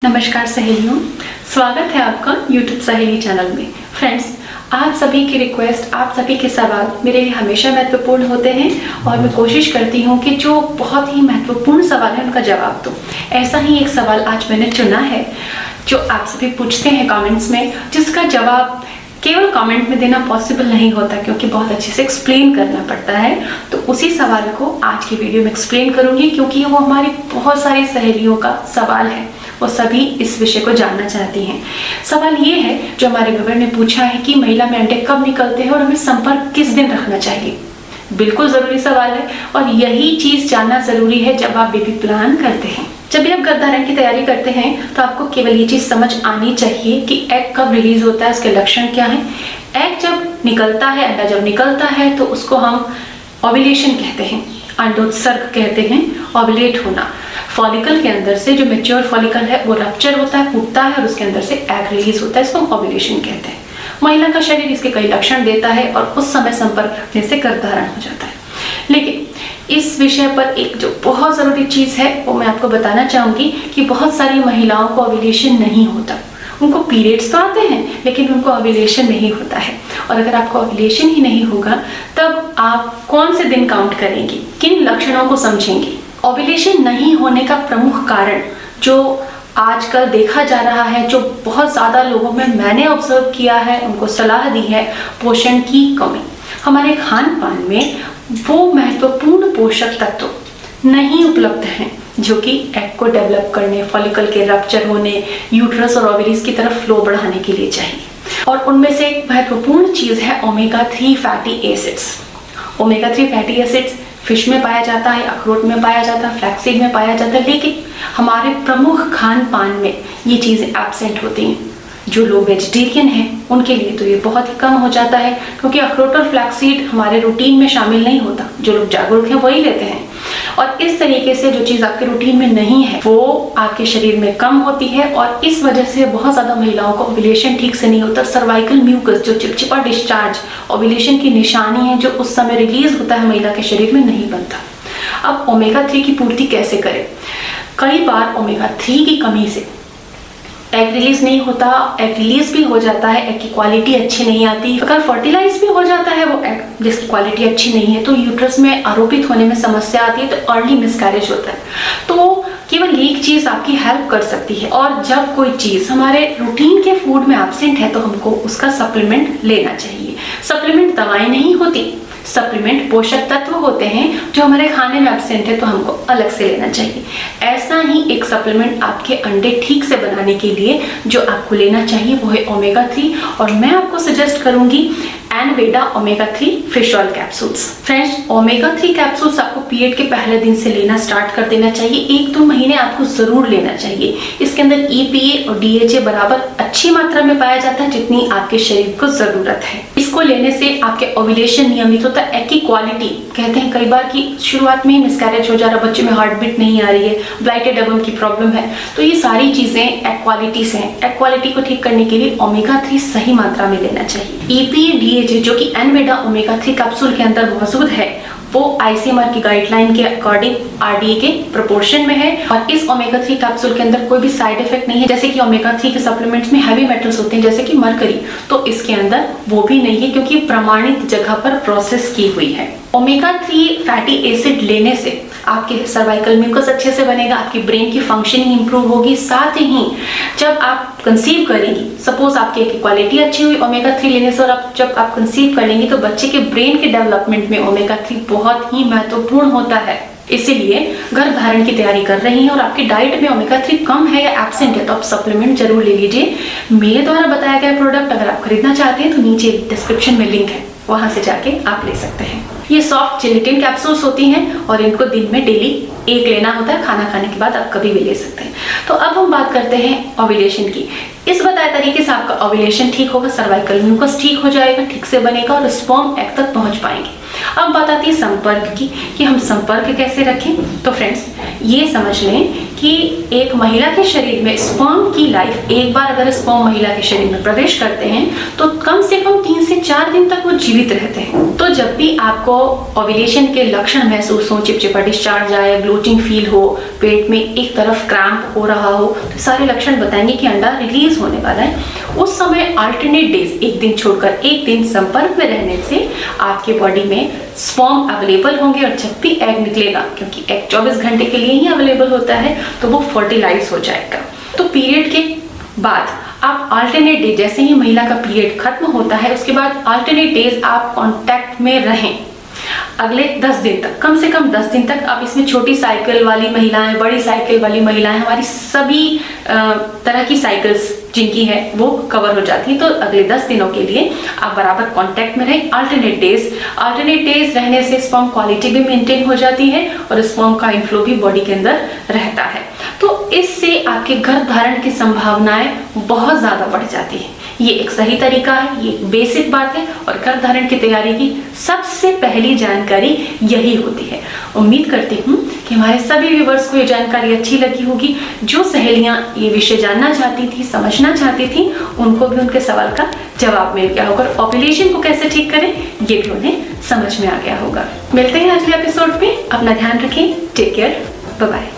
नमस्कार सहेलियों, स्वागत है आपका YouTube सहेली चैनल में। फ्रेंड्स, आप सभी की रिक्वेस्ट, आप सभी के सवाल मेरे लिए हमेशा महत्वपूर्ण होते हैं और मैं कोशिश करती हूँ कि जो बहुत ही महत्वपूर्ण सवाल है उनका जवाब दूँ। ऐसा ही एक सवाल आज मैंने चुना है जो आप सभी पूछते हैं कमेंट्स में, जिसका जवाब केवल कमेंट में देना पॉसिबल नहीं होता क्योंकि बहुत अच्छे से एक्सप्लेन करना पड़ता है। तो उसी सवाल को आज की वीडियो में एक्सप्लेन करूँगी क्योंकि वो हमारी बहुत सारी सहेलियों का सवाल है। वो सभी इस विषय को जानना चाहती हैं। सवाल ये है जो हमारे व्यूअर ने पूछा है कि महिला में अंडे कब निकलते हैं और हमें संपर्क किस दिन रखना चाहिए। बिल्कुल ज़रूरी सवाल है और यही चीज़ जानना ज़रूरी है जब आप बेबी प्लान करते हैं। जब भी आप गर्भधारण की तैयारी करते हैं तो आपको केवल ये चीज़ समझ आनी चाहिए कि एग कब रिलीज होता है, उसके लक्षण क्या हैं। एग जब निकलता है, अंडा जब निकलता है तो उसको हम ओव्यूलेशन कहते हैं, अंडोत्सर्ग कहते हैं, ओव्यूलेट होना। फॉलिकल के अंदर से जो मैच्योर फॉलिकल है वो रप्चर होता है, फूटता है और उसके अंदर से एग रिलीज होता है, इसको हम ओव्यूलेशन कहते हैं। महिला का शरीर इसके कई लक्षण देता है और उस समय संपर्क रखने से गर्भधारण हो जाता है। लेकिन इस विषय पर एक जो बहुत ज़रूरी चीज़ है वो मैं आपको बताना चाहूँगी कि बहुत सारी महिलाओं को ओव्यूलेशन नहीं होता। उनको पीरियड्स तो आते हैं लेकिन उनको ओव्यूलेशन नहीं होता है। और अगर आपको ओव्यूलेशन ही नहीं होगा तब आप कौन से दिन काउंट करेंगी, किन लक्षणों को समझेंगी। ओव्यूलेशन नहीं होने का प्रमुख कारण जो आजकल देखा जा रहा है, जो बहुत ज़्यादा लोगों में मैंने ऑब्जर्व किया है, उनको सलाह दी है, पोषण की कमी। हमारे खान पान में वो महत्वपूर्ण पोषक तत्व नहीं उपलब्ध हैं जो कि एग को डेवलप करने, फॉलिकल के रप्चर होने, यूट्रस और ओवरीज की तरफ फ्लो बढ़ाने के लिए चाहिए। और उनमें से एक महत्वपूर्ण चीज़ है omega 3 fatty acids. Omega 3 fatty acids fish में पाया जाता है, अखरोट में पाया जाता है, फ्लैक्सीड में पाया जाता है, लेकिन हमारे प्रमुख खान पान में ये चीज़ें एब्सेंट होती हैं। जो लोग वेजिटेरियन हैं उनके लिए तो ये बहुत ही कम हो जाता है क्योंकि अखरोट और फ्लैक्सीड हमारे रूटीन में शामिल नहीं होता। जो लोग जागरूक हैं वही लेते हैं और इस तरीके से जो चीज़ आपके रूटीन में नहीं है वो आपके शरीर में कम होती है और इस वजह से बहुत ज़्यादा महिलाओं को ओव्यूलेशन ठीक से नहीं होता। सर्वाइकल म्यूकस जो चिपचिपा डिस्चार्ज ओव्यूलेशन की निशानी है जो उस समय रिलीज होता है महिला के शरीर में नहीं बनता। अब ओमेगा 3 की पूर्ति कैसे करें? कई बार ओमेगा 3 की कमी से एग रिलीज नहीं होता, एग रिलीज भी हो जाता है, एग की क्वालिटी अच्छी नहीं आती। अगर फर्टिलाइज भी हो जाता है वो एग जिसकी क्वालिटी अच्छी नहीं है तो यूट्रस में आरोपित होने में समस्या आती है, तो अर्ली मिसकैरेज होता है। तो केवल एक चीज़ आपकी हेल्प कर सकती है और जब कोई चीज़ हमारे रूटीन के फूड में एब्सेंट है तो हमको उसका सप्लीमेंट लेना चाहिए। सप्लीमेंट दवाएं नहीं होती, सप्लीमेंट पोषक तत्व होते हैं जो हमारे खाने में एब्सेंट है तो हमको अलग से लेना चाहिए। ऐसा ही एक सप्लीमेंट आपके अंडे ठीक से बनाने के लिए जो आपको लेना चाहिए वो है ओमेगा 3 और मैं आपको सजेस्ट करूंगी एनवेडा omega 3 fish oil capsules. Friends, omega 3 capsules आपको पीरियड के पहले दिन से लेना स्टार्ट कर देना चाहिए। 1-2 महीने आपको जरूर लेना चाहिए। इसके अंदर EPA और DHA बराबर अच्छी मात्रा में पाया जाता है जितनी आपके शरीर को जरूरत है। इसको लेने से आपके ओव्यूलेशन नियमित होता है। एग की क्वालिटी, कहते हैं कई बार कि शुरुआत में ही मिसकैरेज हो जा रहा, बच्चे में हार्ट बीट नहीं आ रही है, ब्लाइटेड एवम की प्रॉब्लम है, तो ये सारी चीजें एग क्वालिटीज हैं। एग क्वालिटी को ठीक करने के लिए ओमेगा 3 सही मात्रा में लेना चाहिए। EPA DHA जो कि एनवेडा ओमेगा 3 कैप्सूल के अंदर मौजूद है वो ICMR की गाइडलाइन के अकॉर्डिंग RDA के प्रोपोर्शन में है और इस ओमेगा 3 कैप्सूल के अंदर कोई भी साइड इफेक्ट नहीं है। जैसे कि ओमेगा 3 के सप्लीमेंट्स में हैवी मेटल्स होते हैं जैसे कि मरकरी, तो इसके अंदर वो भी नहीं है क्योंकि प्रमाणित जगह पर प्रोसेस की हुई है। ओमेगा 3 फैटी एसिड लेने से आपके सर्वाइकल म्यूकस अच्छे से बनेगा, आपकी ब्रेन की फंक्शनिंग इंप्रूव होगी। साथ ही जब आप कंसीव करेंगी, सपोज आपकी क्वालिटी अच्छी हुई ओमेगा 3 लेने से और जब आप कंसीव करेंगी तो बच्चे के ब्रेन के डेवलपमेंट में ओमेगा 3 बहुत ही महत्वपूर्ण होता है। इसीलिए गर्भधारण की तैयारी कर रही हैं और आपकी डाइट में ओमेगा 3 कम है या एब्सेंट है तो आप सप्लीमेंट जरूर ले लीजिए। मेरे द्वारा बताया गया प्रोडक्ट अगर आप खरीदना चाहते हैं तो नीचे डिस्क्रिप्शन में लिंक है, वहां से जाके आप ले सकते हैं। ये सॉफ्ट जिलेटिन कैप्सूल्स होती हैं और इनको दिन में डेली 1 लेना होता है, खाना खाने के बाद आप कभी भी ले सकते हैं। तो अब हम बात करते हैं ओव्यूलेशन की। इस बताए तरीके से आपका ओव्यूलेशन ठीक होगा, सर्वाइकल म्यूकस ठीक हो जाएगा, ठीक से बनेगा और स्पर्म एग तक पहुंच पाएंगे। अब बात आती है संपर्क की कि हम संपर्क कैसे रखें। तो फ्रेंड्स, ये समझ लें कि एक महिला के शरीर में स्पर्म की लाइफ, एक बार अगर स्पर्म महिला के शरीर में प्रवेश करते हैं तो कम से कम 3 से 4 दिन तक वो जीवित रहते हैं। तो जब भी आपको ओव्यूलेशन के लक्षण महसूस हो, चिपचिपा डिस्चार्ज आए, ब्लोटिंग फील हो, पेट में एक तरफ क्रैम्प हो रहा हो, तो सारे लक्षण बताएंगे कि अंडा रिलीज होने वाला है। उस समय अल्टरनेट डेज, एक दिन छोड़कर एक दिन संपर्क में रहने से आपके बॉडी में स्पर्म अवेलेबल होंगे और जब भी एग निकलेगा, क्योंकि एग 24 घंटे के लिए ही अवेलेबल होता है, तो वो फर्टिलाइज हो जाएगा। तो पीरियड के बाद आप अल्टरनेट डे, जैसे ही महिला का पीरियड खत्म होता है उसके बाद अल्टरनेट डेज आप कांटेक्ट में रहें अगले 10 दिन तक, कम से कम 10 दिन तक। अब इसमें छोटी साइकिल वाली महिलाएं, बड़ी साइकिल वाली महिलाएं, हमारी सभी तरह की साइकिल्स जिनकी है वो कवर हो जाती है। तो अगले 10 दिनों के लिए आप बराबर कांटेक्ट में रहें। अल्टरनेट डेज रहने से स्पर्म क्वालिटी भी मेंटेन हो जाती है और स्पर्म का इनफ्लो भी बॉडी के अंदर रहता है। तो इससे आपके गर्भ धारण की संभावनाएं बहुत ज्यादा बढ़ जाती है। ये एक सही तरीका है, ये एक बेसिक बात है और गर्भ धारण की तैयारी की सबसे पहली जानकारी यही होती है। उम्मीद करती हूँ कि हमारे सभी व्यूवर्स को ये जानकारी अच्छी लगी होगी। जो सहेलियां ये विषय जानना चाहती थी, समझना चाहती थी, उनको भी उनके सवाल का जवाब मिल गया होगा। ओव्यूलेशन को कैसे ठीक करें ये भी उन्हें समझ में आ गया होगा। मिलते हैं अगले एपिसोड में। अपना ध्यान रखें। Take care. Bye bye.